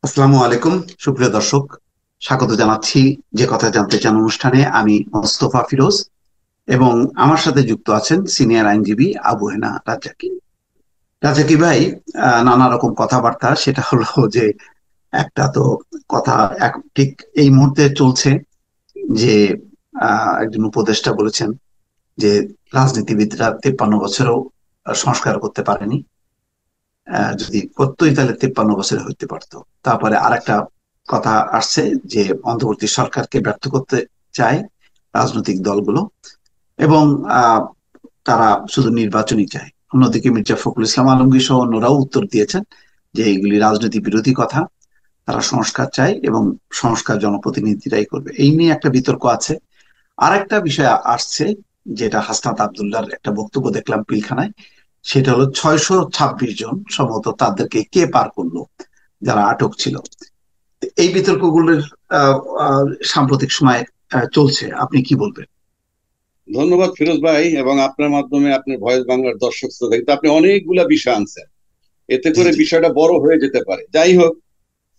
আসসালামু আলাইকুম। সুপ্রিয় দর্শক, স্বাগত জানাচ্ছি যে কথা জানতে চান অনুষ্ঠানে। আমি মোস্তফা ফিরোজ এবং আমার সাথে যুক্ত আছেন সিনিয়র আইনজীবী আবু হেনা রাজ্জাকি। রাজ্জাকি ভাই, নানা রকম কথাবার্তা, সেটা হলো যে একটা তো কথা ঠিক এই মুহূর্তে চলছে যে একজন উপদেষ্টা বলেছেন যে রাজনীতিবিদরা 53 বছরেও সংস্কার করতে পারেনি। যদি করতোই তাহলে 53 বছরে হইতে পারতো। তারপরে আরেকটা কথা আসছে যে অন্তর্বর্তী সরকারকে ব্যর্থ করতে চায় রাজনৈতিক দলগুলো, এবং আহ, তারা শুধু নির্বাচনই চায়। অন্যদিকে মির্জা ফখরুল ইসলাম আলমগীর সহ অন্যরাও উত্তর দিয়েছেন যে এগুলি রাজনীতি বিরোধী কথা। তারা সংস্কার চায় এবং সংস্কার জনপ্রতিনিধিরাই করবে। এই নিয়ে একটা বিতর্ক আছে। আরেকটা বিষয় আসছে, যেটা হাসনাত আবদুল্লাহর একটা বক্তব্য দেখলাম পিলখানায়। সেটা হলো 626 জন সম্ভবত তাদেরকে কে পার করলো, যারা আটক ছিল। এই বিতর্কগুলোর আহ, আহ, সাম্প্রতিক সময়ে চলছে। আপনি কি বলবেন? ধন্যবাদ ফিরোজ ভাই, এবং আপনার মাধ্যমে আপনার ভয়েস বাংলার দর্শক শ্রোতা কিন্তু আপনি অনেকগুলা বিষয় আনছেন। এতে জি করে জি বিষয়টা বড় হয়ে যেতে পারে। যাই হোক,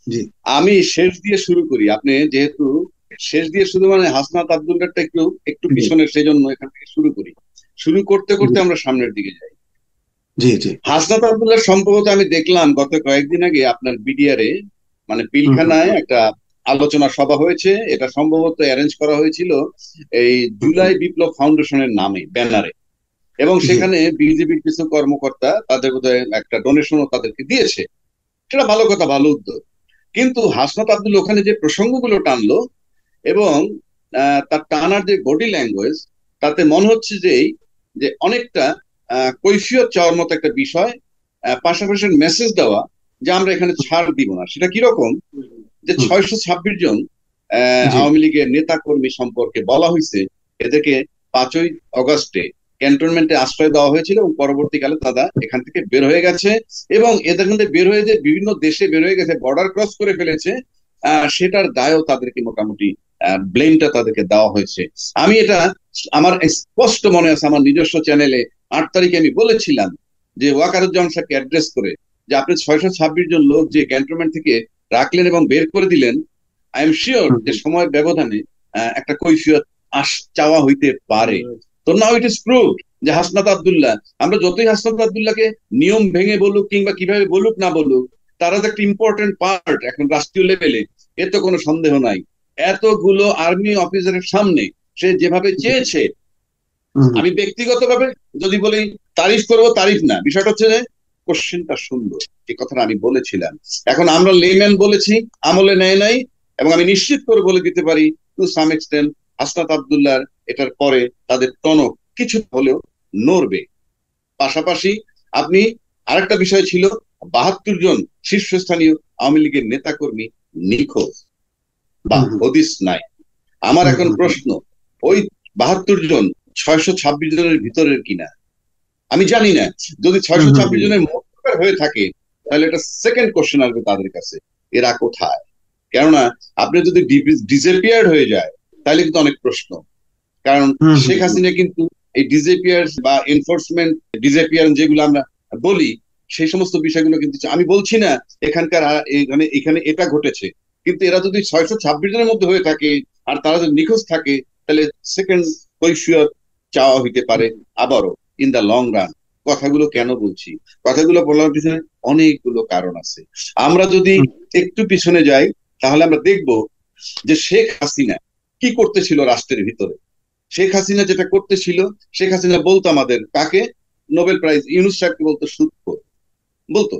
জি। আমি শেষ দিয়ে শুরু করি। আপনি যেহেতু শেষ দিয়ে শুরু মানে হাসনাত আব্দুল্লাহটা একটু একটু জি পিছনের, সেই জন্য এখান থেকে শুরু করি। শুরু করতে জি করতে আমরা সামনের দিকে যাই। জি জি। হাসনাত আব্দুল্লাহ সম্ভবত আমি দেখলাম গত কয়েকদিন আগে আপনার বিডিআরে, মানে হুম হুম পিলখানায় একটা আলোচনা সভা হয়েছে। এটা সম্ভবত অ্যারেঞ্জ করা হয়েছিল এই হুম হুম। জুলাই বিপ্লব ফাউন্ডেশনের নামে, ব্যানারে। এবং জি। সেখানে বিজেপির কিছু কর্মকর্তা তাদের বোধহয় একটা ডোনেশনও তাদেরকে দিয়েছে। সেটা ভালো কথা, ভালো উদ্যোগ। কিন্তু হাসনাত আব্দুল ওখানে যে প্রসঙ্গগুলো টানলো, এবং তার টানার যে বডি ল্যাঙ্গুয়েজ, তাতে মনে হচ্ছে যে যে অনেকটা কৈফিয়ত চাওয়ার মতো একটা বিষয়। পাশাপাশি মেসেজ দেওয়া যে আমরা এখানে ছাড় দিব না। সেটা কিরকম? যে হুম। 626 জন জি আওয়ামী লীগের নেতা কর্মী সম্পর্কে বলা হয়েছে এদেরকে 5ই আগস্টে ক্যান্টনমেন্টে আশ্রয় দেওয়া হয়েছিল, এবং পরবর্তীকালে তারা এখান থেকে বের হয়ে গেছে। এবং এদের মধ্যে বের হয়ে যে বিভিন্ন দেশে বের হয়ে গেছে, বর্ডার ক্রস করে ফেলেছে, সেটার দায়ও তাদেরকে মোটামুটি ব্লেমটা তাদেরকে দেওয়া হয়েছে। আমি এটা আমার স্পষ্ট মনে আছে, আমার নিজস্ব চ্যানেলে 8 তারিখে আমি বলেছিলাম যে ওয়াকারুজ্জামান সাহেবকে অ্যাড্রেস করে, যে আপনি 626 জন লোক যে ক্যান্টনমেন্ট থেকে রাখলেন এবং বের করে দিলেন, আই এম শিওর হুম যে হুম। সময়ের ব্যবধানে একটা কৈফিয়ত চাওয়া হইতে পারে। তো নাও ইট ইস প্রুভড যে হাসনাত আব্দুল্লাহ, আমরা যতই হাসনাত আব্দুল্লাহকে নিয়ম ভেঙে বলুক কিংবা কিভাবে বলুক না বলুক, তারা যে একটা ইম্পর্টেন্ট পার্ট এখন রাষ্ট্রীয় লেভেলে, এ তো কোনো সন্দেহ নাই। এতগুলো আর্মি অফিসারের সামনে সে যেভাবে চেয়েছে, হুম হুম। আমি ব্যক্তিগতভাবে যদি বলি, তারিফ করবো, তারিফ না, বিষয়টা হচ্ছে যে কোশ্চেনটা সুন্দর, এই কথাটা আমি বলেছিলাম। এখন আমরা লেম্যান বলেছি, আমলে নেয় নাই। এবং আমি নিশ্চিত করে বলে দিতে পারি, টু সাম এক্সটেন্ট হাসনাত আব্দুল্লাহর এটার পরে তাদের টনক কিছু হলেও নড়বে। পাশাপাশি আপনি, আরেকটা বিষয় ছিল, 72 জন শীর্ষস্থানীয় আওয়ামী লীগের নেতাকর্মী নিখোঁজ বা হুম হুম। হদিস নাই। আমার হুম এখন হুম। হুম। প্রশ্ন, ওই 72 জন 626 জনের ভিতরের কিনা আমি জানি না। যদি হুম ছয়শো হুম। ছাব্বিশ হুম। জনের মধ্যকার হয়ে থাকে, তাহলে এটা সেকেন্ড কোশ্চেন আসবে তাদের কাছে, এরা কোথায়? কেননা আপনি যদি ডিসঅ্যাপিয়ার্ড হয়ে যায়, তাহলে কিন্তু অনেক প্রশ্ন। কারণ হুম হুম। শেখ হুম। হাসিনা কিন্তু এই ডিসঅ্যাপিয়ার বা এনফোর্সমেন্ট ডিসঅ্যাপিয়ার যেগুলো আমরা বলি, সেই সমস্ত বিষয়গুলো কিন্তু আমি বলছি না এখানকার এখানে এখানে এটা ঘটেছে। কিন্তু এরা যদি 626 জনের মধ্যে হয়ে থাকে আর তারা যদি নিখোঁজ থাকে, তাহলে সেকেন্ড কৈফিয়ত চাওয়া হইতে পারে আবারও, ইন দা লং রান। কথাগুলো কেন বলছি? কথাগুলো বলার পিছনে অনেকগুলো কারণ আছে। আমরা যদি হুম। একটু পিছনে যাই, তাহলে আমরা দেখব যে শেখ হাসিনা কি করতেছিল রাষ্ট্রের ভিতরে। শেখ হাসিনা যেটা করতেছিল, শেখ হাসিনা বলতো আমাদের কাকে, নোবেল প্রাইজ ইউনুস সাহেবকে বলতো সুদখোর বলতো।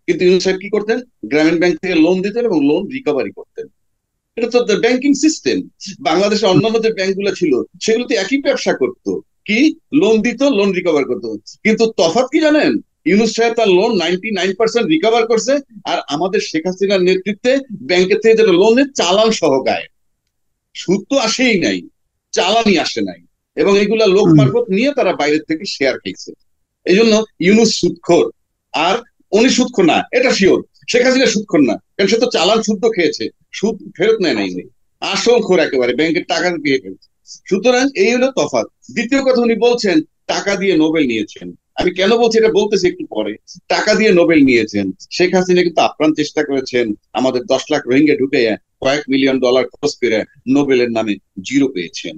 কিন্তু ইউনুস সাহেব কি করতেন? গ্রামীণ ব্যাংক থেকে লোন দিতেন এবং লোন রিকভারি করতেন। এটা তো ব্যাংকিং সিস্টেম। বাংলাদেশের অন্যান্য যে ব্যাংকগুলো ছিল, সেগুলো তো একই ব্যবসা করতো। কি? লোন দিত, লোন রিকভার করতো। কিন্তু তফাৎ কি জানেন? ইউনুস সাহেব তার লোন 99% রিকভার করছে, আর আমাদের শেখ হাসিনার নেতৃত্বে ব্যাংকের থেকে যেটা লোনের চালান সহ গায়ে, সুদ তো আসেই নাই, চালানই আসে নাই। এবং এগুলা লোক হুম। মারফত নিয়ে তারা বাইরের থেকে শেয়ার খেয়েছে। এই জন্য ইউনুস সুদখোর। আর উনি সুদখোর না, এটা শিওর। শেখ হাসিনা সুদখোর না, কারণ সে তো চালান শুদ্ধ খেয়েছে, সুদ ফেরত নেয় নাই উনি। আসল খোর একেবারে, ব্যাংকের টাকা দিয়ে ফেলছে। সুতরাং এই হলো তফাৎ। দ্বিতীয় কথা, উনি বলছেন টাকা দিয়ে নোবেল নিয়েছেন। আমি কেন বলছি এটা বলতেছি একটু পরে। টাকা দিয়ে নোবেল নিয়েছেন শেখ হাসিনা, কিন্তু আপ্রাণ চেষ্টা করেছেন আমাদের 10 লাখ রোহিঙ্গা ঢুকে কয়েক মিলিয়ন ডলার খরচ করে নোবেলের নামে জিরো পেয়েছেন।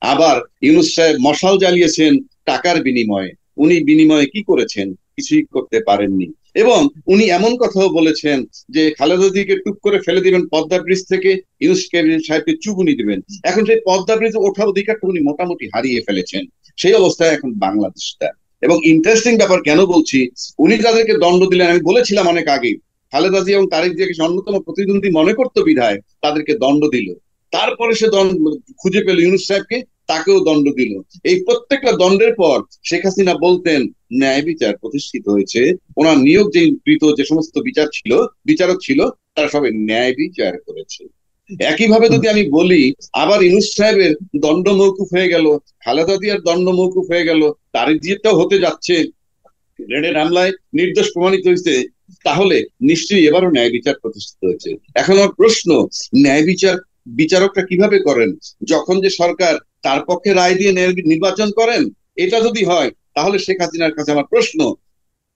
আবার ইউনূস সাহেব মশাল জ্বালিয়েছেন টাকার বিনিময়ে, উনি বিনিময়ে কি করেছেন? কিছুই করতে পারেননি। এবং উনি এমন কথাও বলেছেন যে খালেদা জিকে টুক করে ফেলে দিবেন পদ্মা ব্রিজ থেকে, ইউনূস সাহেবকে চুগুনি দিবেন। এখন সেই পদ্মা ব্রিজে ওঠার অধিকারটা উনি মোটামুটি হারিয়ে ফেলেছেন। সেই অবস্থায় এখন বাংলাদেশটা। এবং ইন্টারেস্টিং ব্যাপার কেন বলছি, উনি যাদেরকে দণ্ড দিলেন, আমি বলেছিলাম অনেক আগে, খালেদা জিয়া এবং তারেক জিয়াকে অন্যতম প্রতিদ্বন্দ্বী মনে করতো বিধায় তাদেরকে দণ্ড দিল। তারপরে সে দণ্ড খুঁজে পেল ইউনূস সাহেবকে, তাকেও দণ্ড দিল। এই প্রত্যেকটা দণ্ডের পর শেখ হাসিনা বলতেন ন্যায় বিচার প্রতিষ্ঠিত হয়েছে, ওনার নিয়োগ যে কৃত যে সমস্ত বিচারক ছিল তারা সবাই ন্যায় বিচার করেছে। একইভাবে যদি আমি বলি, আবার ইউনূস সাহেবের দণ্ড মওকুফ হয়ে গেল, খালেদা জিয়ার দণ্ড মওকুফ হয়ে গেল, তারেক জিয়ারটাও হতে যাচ্ছে, গ্রেনেড হামলায় নির্দোষ প্রমাণিত হয়েছে, তাহলে নিশ্চয়ই এবারও ন্যায় বিচার প্রতিষ্ঠিত হয়েছে। এখন আমার প্রশ্ন, ন্যায় বিচার বিচারকরা কিভাবে করেন? যখন যে সরকার তার পক্ষে রায় দিয়ে নির্বাচন করেন, এটা যদি হয় তাহলে শেখ হাসিনার কাছে আমার প্রশ্ন,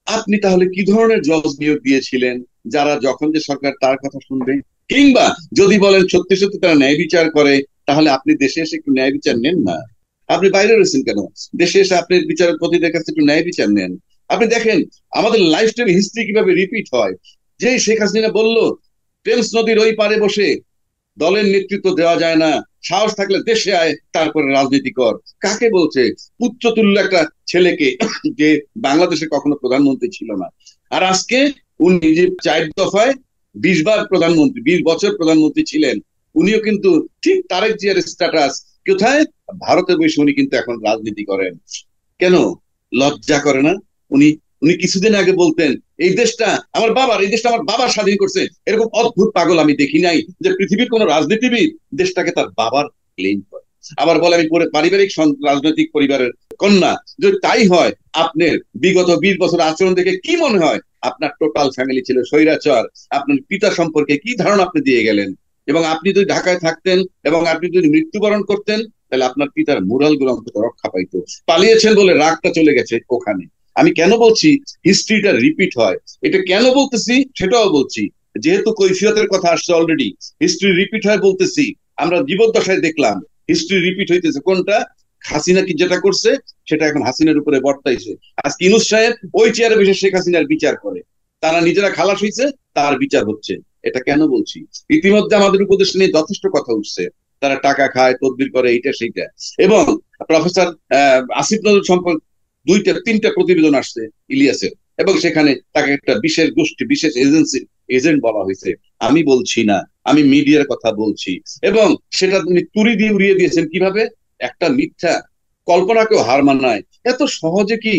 আপনি তাহলে কি ধরনের জজ নিয়োগ দিয়েছিলেন যারা যখন যে সরকার তার কথা শুনবে? কিংবা যদি বলেন সত্যি সত্যি তারা ন্যায় বিচার করে, তাহলে আপনি দেশে এসে একটু ন্যায় বিচার নেন না? আপনি বাইরে রয়েছেন কেন? দেশে এসে আপনি বিচারপতিদের কাছে একটু ন্যায় বিচার নেন। আপনি দেখেন আমাদের লাইফস্টাইল হিস্ট্রি কিভাবে রিপিট হয়। যেই শেখ হাসিনা বলল টেমস নদীর ওই পারে বসে দলের নেতৃত্ব দেওয়া যায় না, সাহস থাকলে দেশে আয়, তারপরে রাজনীতি কর, কাকে বলছে? পুত্রতুল্য একটা ছেলেকে, যে বাংলাদেশে কখনো প্রধানমন্ত্রী ছিল না। আর আজকে উনি যে 4 দফায় 20 বার প্রধানমন্ত্রী, 20 বছর প্রধানমন্ত্রী ছিলেন, উনিও কিন্তু ঠিক তারেক জিয়ার স্ট্যাটাস। কোথায়? ভারতে বসে উনি কিন্তু এখন রাজনীতি করেন। কেন লজ্জা করে না? উনি উনি কিছুদিন আগে বলতেন এই দেশটা আমার বাবার, এই দেশটা আমার বাবা স্বাধীন করছে। এরকম অদ্ভুত পাগল আমি দেখি নাই যে পৃথিবীর কোন রাজনীতিবিদ দেশটাকে তার বাবার ক্লেম করে। আবার বলে আমি পারিবারিক রাজনৈতিক পরিবারের কন্যা। যদি তাই হয়, আপনার বিগত 20 বছর আচরণ দেখে কি মনে হয় আপনার টোটাল ফ্যামিলি ছিল স্বৈরাচার? আপনার পিতা সম্পর্কে কি ধারণা আপনি দিয়ে গেলেন? এবং আপনি যদি ঢাকায় থাকতেন এবং আপনি যদি মৃত্যুবরণ করতেন, তাহলে আপনার পিতার মোরাল গুলো অন্তত রক্ষা পাইতো। পালিয়েছেন বলে রাগটা চলে গেছে ওখানে। আমি কেন বলছি হিস্ট্রিটা রিপিট হয়, এটা কেন বলতেছি সেটাও বলছি। যেহেতু কৈফিয়তের কথা আসছে অলরেডি, হিস্ট্রি রিপিট হয় বলতেছি। আমরা জীবদ্দশায় দেখলাম হিস্ট্রি রিপিট হইতেছে। কোনটা? হাসিনা কি যেটা করছে সেটা এখন হাসিনার উপরে বর্তাইছে। আজকে ইউনূস সাহেব ওই চেয়ারে বসে শেখ হাসিনার বিচার করে, তারা নিজেরা খালাস হয়েছে, তার বিচার হচ্ছে। এটা কেন বলছি? ইতিমধ্যে আমাদের উপদেশ নিয়ে যথেষ্ট কথা উঠছে, তারা টাকা খায়, তদবির করে, এইটা সেইটা। এবং প্রফেসর আসিফ নজরুল সম্পর্কে 2-3টা প্রতিবেদন আসছে ইলিয়াসের, এবং সেখানে তাকে একটা বিশেষ গোষ্ঠী, বিশেষ এজেন্সির এজেন্ট বলা হয়েছে। আমি বলছি না, আমি মিডিয়ার কথা বলছি। এবং সেটা তিনি তুড়ি দিয়ে উড়িয়ে দিয়েছেন। কিভাবে? একটা মিথ্যা কল্পনাকেও হার মানায়। এত সহজে কি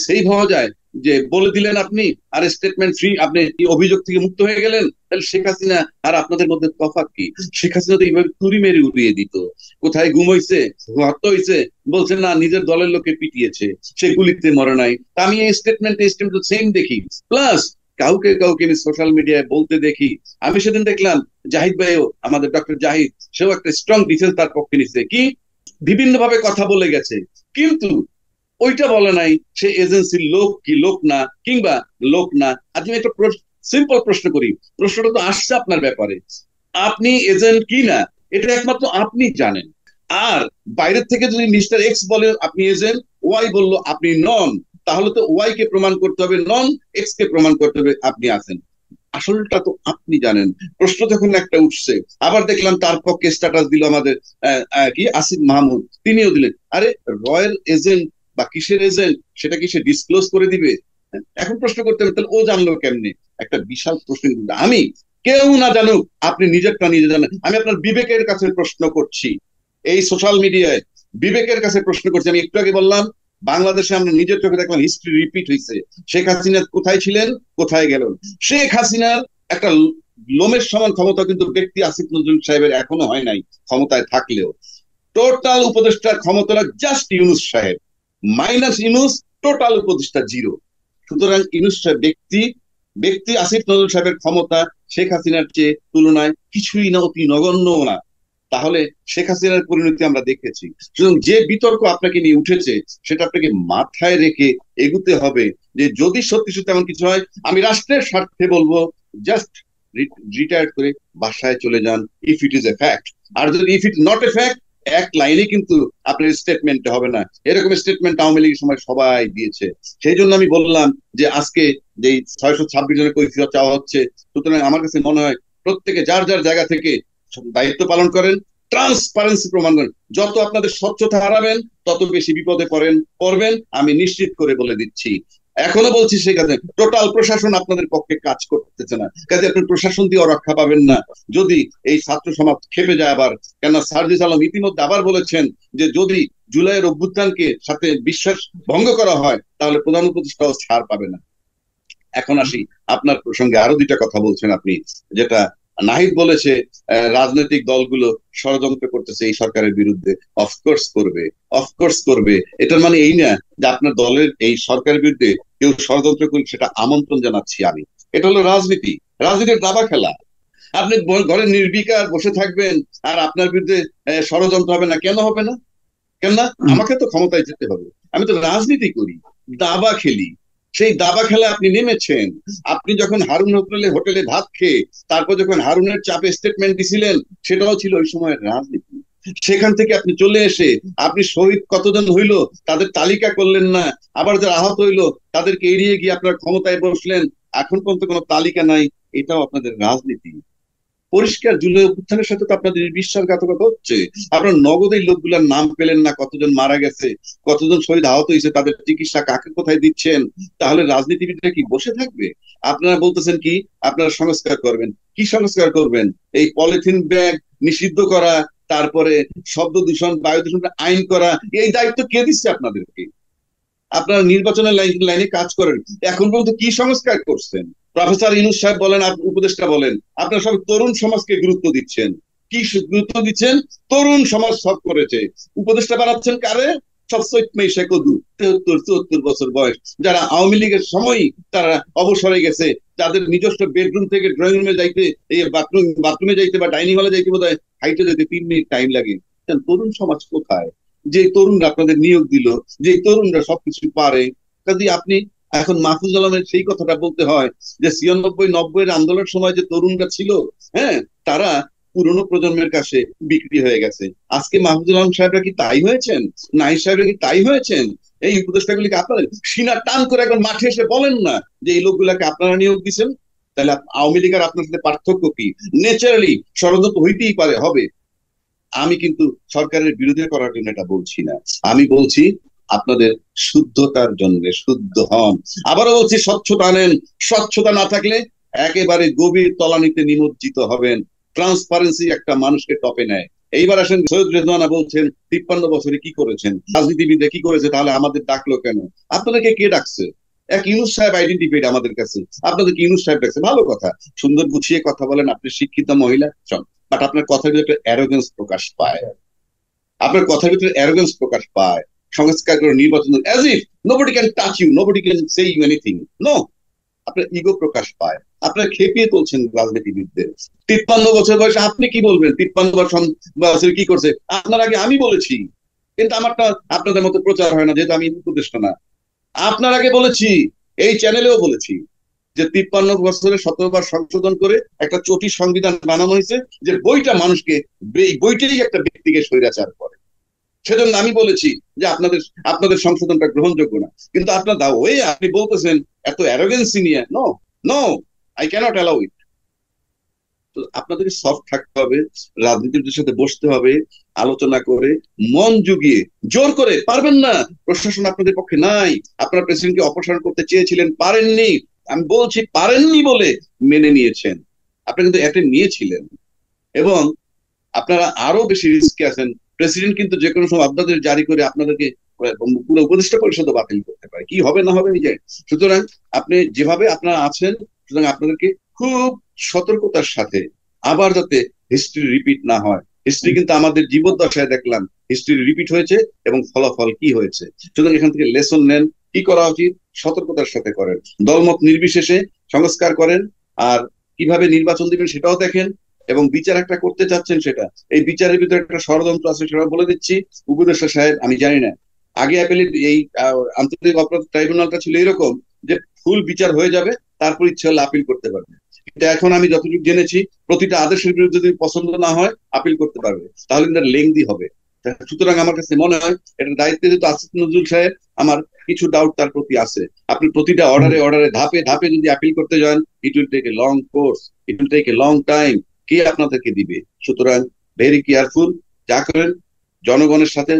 সেই হওয়া যায় যে বলে দিলেন আপনি আর স্টেটমেন্ট ফ্রি, আপনি অভিযোগ থেকে মুক্ত হয়ে গেলেন? তাহলে শেখ হাসিনা আর আপনাদের মধ্যে তফাৎ কি? শেখ হাসিনা তো এইভাবে তুড়ি মেরে উড়িয়ে দিত। কোথায় গুম হয়েছে, হত্যা হয়েছে, বলছেন না নিজের দলের লোকে পিটিয়েছে, সে গুলিতে মরে নাই। আমি এই স্টেটমেন্ট সেম দেখি। প্লাস কাউকে কাউকে আমি সোশ্যাল মিডিয়ায় বলতে দেখি। আমি সেদিন দেখলাম জাহিদ ভাইও, আমাদের ডক্টর জাহিদ, সেও একটা স্ট্রং ডিফেন্স তার পক্ষে নিচ্ছে। কি বিভিন্ন ভাবে কথা বলে গেছে, কিন্তু ওইটা বলে নাই সে এজেন্সির লোক কি লোক না, কিংবা লোক না। আজ আমি একটা সিম্পল প্রশ্ন করি, প্রশ্নটা তো আসছে আপনার ব্যাপারে, আপনি এজেন্ট কি না এটা একমাত্র আপনি জানেন। আর বাইরের থেকে যদি মিস্টার এক্স বলে আপনি এজেন্ট, ওয়াই বললো আপনি নন, তাহলে তো ওয়াই কে প্রমাণ করতে হবে নন, এক্স কে প্রমাণ করতে হবে আপনি আছেন। আসলটা তো আপনি জানেন। প্রশ্ন যখন একটা উঠছে, আবার দেখলাম তার পক্ষে স্ট্যাটাস দিল আমাদের কি আসিফ মাহমুদ, তিনিও দিলেন। আরে রয়্যাল এজেন্ট বা কিসের এজেন্ট সেটা কি সে ডিসক্লোজ করে দিবে? এখন প্রশ্ন করতে হবে তাহলে ও জানলো কেমনে? একটা বিশাল প্রশ্ন। আমি কেউ না জানুক, আপনি নিজেরটা নিজে জানেন। আমি আপনার বিবেকের কাছে প্রশ্ন করছি, এই সোশ্যাল মিডিয়ায় বিবেকের কাছে প্রশ্ন করছি। আমি একটু আগে বললাম বাংলাদেশে আমরা নিজের চোখে দেখলাম হিস্ট্রি রিপিট হয়েছে। শেখ হাসিনা কোথায় ছিলেন, কোথায় গেলেন? শেখ হাসিনার একটা লোমের সমান ক্ষমতা কিন্তু ব্যক্তি আসিফ নজরুল সাহেবের এখনো হয় নাই, ক্ষমতায় থাকলেও। টোটাল উপদেষ্টার ক্ষমতা জাস্ট ইউনূস সাহেব, মাইনাস ইউনূস, টোটাল উপদেষ্টা জিরো। সুতরাং ইউনূস সাহেব ব্যক্তি ব্যক্তি আসিফ নজরুল সাহেবের ক্ষমতা শেখ হাসিনার চেয়ে তুলনায় কিছুই না, অতি নগণ্য না। তাহলে শেখ হাসিনার পরিণতি আমরা দেখেছি। সুতরাং যে বিতর্ক আপনাকে নিয়ে উঠেছে সেটা আপনাকে মাথায় রেখে এগুতে হবে, যে যদি সত্যি সত্যি এমন কিছু হয়, আমি রাষ্ট্রের স্বার্থে বলবো, জাস্ট রিটায়ার করে বাসায় চলে যান, if it is a fact. আর যদি if it not a fact, এক লাইনে কিন্তু আপনার স্টেটমেন্ট হবে না। এরকম স্টেটমেন্ট আওয়ামী লীগের সময় সবাই দিয়েছে। সেই জন্য আমি বললাম যে আজকে যে 626 জনের কৈফিয়ত চাওয়া হচ্ছে, সুতরাং আমার কাছে মনে হয় প্রত্যেকে যার যার জায়গা থেকে দায়িত্ব পালন করেন, ট্রান্সপারেন্সি প্রমাণ করেন। যত আপনাদের স্বচ্ছতা হারাবেন তত বেশি বিপদে পড়বেন, আমি নিশ্চিত করে বলে দিচ্ছি। এখনো বলছি, সেখানে টোটাল প্রশাসন আপনাদের পক্ষে কাজ করতেছে না, কাজে আপনি প্রশাসন দিয়েও রক্ষা পাবেন না যদি এই ছাত্র সমাজ খেপে যায় আবার। কেন সার্জিস আলম ইতিমধ্যে আবার বলেছেন যে যদি জুলাইয়ের অভ্যুত্থানকে সাথে বিশ্বাস ভঙ্গ করা হয় তাহলে প্রধান উপদেষ্টাও ছাড় পাবে না। এখন আসি আপনার প্রসঙ্গে, আরো দুইটা কথা বলছেন আপনি, যেটা নাহিদ বলেছে রাজনৈতিক দলগুলো ষড়যন্ত্র করতেছে এই সরকারের বিরুদ্ধে। অফকোর্স করবে, অফকোর্স করবে। এটার মানে এই না যে আপনার দলের এই সরকারের বিরুদ্ধে কেউ ষড়যন্ত্র করবে সেটা আমন্ত্রণ জানাচ্ছি আমি। এটা হলো রাজনীতি, রাজনীতির দাবা খেলা। আপনি ঘরে নির্বিকার বসে থাকবেন আর আপনার বিরুদ্ধে ষড়যন্ত্র হবে না? কেন হবে না? কেন না? আমাকে তো ক্ষমতায় যেতে হবে, আমি তো রাজনীতি করি, দাবা খেলি। সেই দাবা খেলা আপনি নেমেছেন। আপনি যখন হারুন হোটেলে ভাত খেয়ে তারপর যখন হারুনের চাপে স্টেটমেন্ট দিছিলেন, সেটাও ছিল ওই সময়ের রাজনীতি। সেখান থেকে আপনি চলে এসে আপনি শহীদ কতজন হইলো তাদের তালিকা করলেন না, আবার যারা আহত হইলো তাদেরকে এড়িয়ে গিয়ে আপনার ক্ষমতায় বসলেন, এখন পর্যন্ত কোনো তালিকা নাই। এটাও আপনাদের রাজনীতি। পরিষ্কার জুলাই অভ্যুত্থানের সাথে তো আপনাদের বিশ্বাসঘাতকতা হচ্ছে। আপনার নগদের লোকগুলোর নাম পেলেন না, কতজন মারা গেছে, কতজন শহীদ আহত হয়েছে, তাদের চিকিৎসা কাকে কোথায় দিচ্ছেন? তাহলে রাজনীতিবিদরা কি বসে থাকবে? আপনারা বলতেছেন কি আপনারা সংস্কার করবেন, কি সংস্কার করবেন? এই পলিথিন ব্যাগ নিষিদ্ধ করা, তারপরে শব্দ দূষণ, বায়ু দূষণ আইন করা, এই দায়িত্ব কে দিচ্ছে আপনাদেরকে? আপনারা নির্বাচনের লাইনে কাজ করেন, এখন পর্যন্ত কি সংস্কার করছেন? প্রফেসর ইউনূস সাহেব বলেন, উপদেষ্টা বলেন, আপনারা সব তরুণ সমাজকে গুরুত্ব দিচ্ছেন। কি গুরুত্ব দিচ্ছেন? তরুণ সমাজ সব করেছে। উপদেষ্টা বানাচ্ছেন কারে? সব চৈতমেই শেখদু, 73-74 বছর বয়স, যারা আওয়ামী লীগের সময়ই তারা অবসরে গেছে, যাদের নিজস্ব বেডরুম থেকে ড্রয়িং রুমে যাইতে, এই বাথরুমে যাইতে বা ডাইনিং হলে যাইতে বোধ হয় হাইটে যেতে 3 মিনিট টাইম লাগে। তরুণ সমাজ কোথায়? যে তরুণরা আপনাদের নিয়োগ দিল, যে তরুণরা সবকিছু পারে, কাজে আপনি এখন মাহফুজ আলমের সেই কথাটা বলতে হয় যে 96-90 আন্দোলনের সময় যে তরুণরা ছিল, হ্যাঁ, তারা পুরনো প্রজন্মের কাছে বিক্রি হয়ে গেছে। আজকে মাহফুজুল আলম সাহেবরা কি তাই হয়েছেন? নাহিদ সাহেবরা কি তাই হয়েছেন? এই উপদেষ্টাগুলিকে আপনারা সিনা টান করে এখন মাঠে এসে বলেন না যে এই লোকগুলাকে আপনারা নিয়োগ দিচ্ছেন? তাহলে আওয়ামী লীগ আর আপনার সাথে পার্থক্য কি? ন্যাচারালি ষড়যন্ত্র হইতেই পারে, হবে। আমি কিন্তু সরকারের বিরোধিতা করার জন্য এটা বলছি না, আমি বলছি আপনাদের শুদ্ধতার জন্য শুদ্ধ হন। আবারও বলছি, স্বচ্ছতা আনেন। স্বচ্ছতা না থাকলে একেবারে গভীর তলানিতে নিমজ্জিত হবেন। ট্রান্সপারেন্সি একটা মানুষকে টপে নেয়। এইবার আসেন, সৈয়দ রেজওয়ানা বলছেন 53 বছরে কি করেছেন, রাজনীতিবিদরা কি করেছে, তাহলে আমাদের ডাকলো কেন? আপনাদেরকে কে ডাকছে? এক ইউনূস সাহেব আইডেন্টিফাইড আমাদের কাছে, আপনাদেরকে ইউনূস সাহেব ডাকছে, ভালো কথা, সুন্দর গুছিয়ে কথা বলেন, আপনি শিক্ষিত মহিলা, বাট আপনার কথার ভিতরে একটা অ্যারোগেন্স প্রকাশ পায়, আপনার কথার ভিতরে অ্যারোগেন্স প্রকাশ পায়। সংস্কার করে নির্বাচন, as if nobody can touch you, nobody can say you anything. No, আপনার ইগো প্রকাশ পায়, আপনার খেপিয়ে তুলছেন রাজনীতিবিদদের। 53 বছর বয়সে আপনি কি বলবেন? 53 বছর কি করছে? আপনার আগে আমি বলেছি, কিন্তু আমারটা আপনাদের মতো প্রচার হয় না, যেহেতু আমি উপদেষ্টা না। আপনার আগে বলেছি, এই চ্যানেলেও বলেছি যে 53 বছরে 17 বার সংশোধন করে একটা চটি সংবিধান বানানো হয়েছে, যে বইটা মানুষকে, বইটাই একটা ব্যক্তিকে স্বৈরাচার করে। সেজন্য আমি বলেছি যে আপনাদের আপনাদের সংশোধনটা গ্রহণযোগ্য না। কিন্তু আপনার দা ওয়ে আপনি বলতেছেন এত অ্যারোগেন্সি নিয়ে, no no, I can't allow it. তো আপনাদেরকে সফট থাকতে হবে, রাজনীতিবিদদের সাথে বসতে হবে, আলোচনা করে মন জুগিয়ে। জোর করে পারবেন না, প্রশাসন আপনাদের পক্ষে নাই। আপনারা প্রেসিডেন্টকে অপসারণ করতে চেয়েছিলেন, পারেননি। আমি বলছি পারেননি বলে মেনে নিয়েছেন, আপনি কিন্তু এটা নিয়েছিলেন। এবং আপনারা আরো বেশি রিস্কে আছেন। প্রেসিডেন্ট কিন্তু যে কোনো সময় আপনাদের জারি করে আপনাদেরকে পুরো উপদেষ্টা পরিষদ বাতিল করতে পারে, কি হবে না হবে এই যায়। সুতরাং আপনি যেভাবে আপনারা আছেন, সুতরাং আপনাদেরকে খুব সতর্কতার সাথে, আবার যাতে হিস্ট্রি রিপিট না হয়। হিস্ট্রি কিন্তু আমাদের জীবদ্দশায় দেখলাম হিস্ট্রি রিপিট হয়েছে, এবং ফলাফল কি হয়েছে। সুতরাং এখান থেকে লেসন নেন, কি করা উচিত সতর্কতার সাথে করেন, দলমত নির্বিশেষে সংস্কার করেন, আর কিভাবে নির্বাচন দিবেন সেটাও দেখেন। এবং বিচার একটা করতে চাচ্ছেন, সেটা এই বিচারের ভিতরে একটা ষড়যন্ত্র আছে, সেটা বলে দিচ্ছি। উপদেষ্টা সাহেব, আমি জানি না, আগে অ্যাপেলের এই আন্তর্জাতিক অপরাধ ট্রাইব্যুনালটা ছিল এরকম যে ফুল বিচার হয়ে যাবে, তারপর ইচ্ছে হলে আপিল করতে পারবে। এটা এখন আমি যতটুকু জেনেছি, প্রতিটা আদেশের বিরুদ্ধে যদি পছন্দ না হয় আপিল করতে পারবে, তাহলে এটা লেংদি হবে। সুতরাং আমার কাছে মনে হয় এটার দায়িত্বে যেহেতু আসিফ নজরুল সাহেব, আমার কিছু ডাউট তার প্রতি আছে। আপনি প্রতিটা অর্ডারে অর্ডারে ধাপে ধাপে যদি আপিল করতে যান, it will take a long course, it will take a long time. কে আপনাদেরকে দিবে? সুতরাং ভেরি কেয়ারফুল, যা করেন জনগণের সাথে,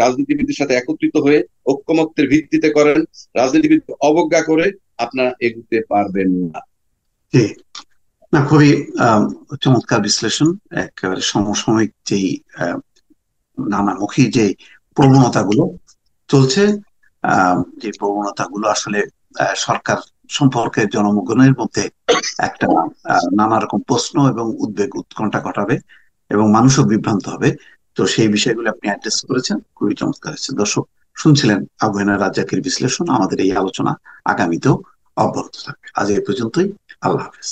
রাজনীতিবিদদের সাথে একত্রিত হয়ে ঐক্যমত্যের ভিত্তিতে করেন। রাজনীতিবিদ অবজ্ঞা করে আপনারা এগোতে পারবেন না। জি, না, খুবই চমৎকার বিশ্লেষণ। একেবারে সমসাময়িক যেই নানামুখী যে প্রবণতাগুলো চলছে, যে প্রবণতাগুলো আসলে সরকার সম্পর্কে জনগণের মধ্যে একটা নানা রকম প্রশ্ন এবং উদ্বেগ উৎকণ্ঠা ঘটাবে এবং মানুষও বিভ্রান্ত হবে। তো সেই বিষয়গুলো আপনি অ্যাড্রেস করেছেন, খুবই চমৎকার হয়েছে। দর্শক শুনছিলেন আবু হেনা রাজ্জাকের বিশ্লেষণ। আমাদের এই আলোচনা আগামীতেও অব্যাহত থাকবে। আজ এই পর্যন্তই। আল্লাহ হাফেজ।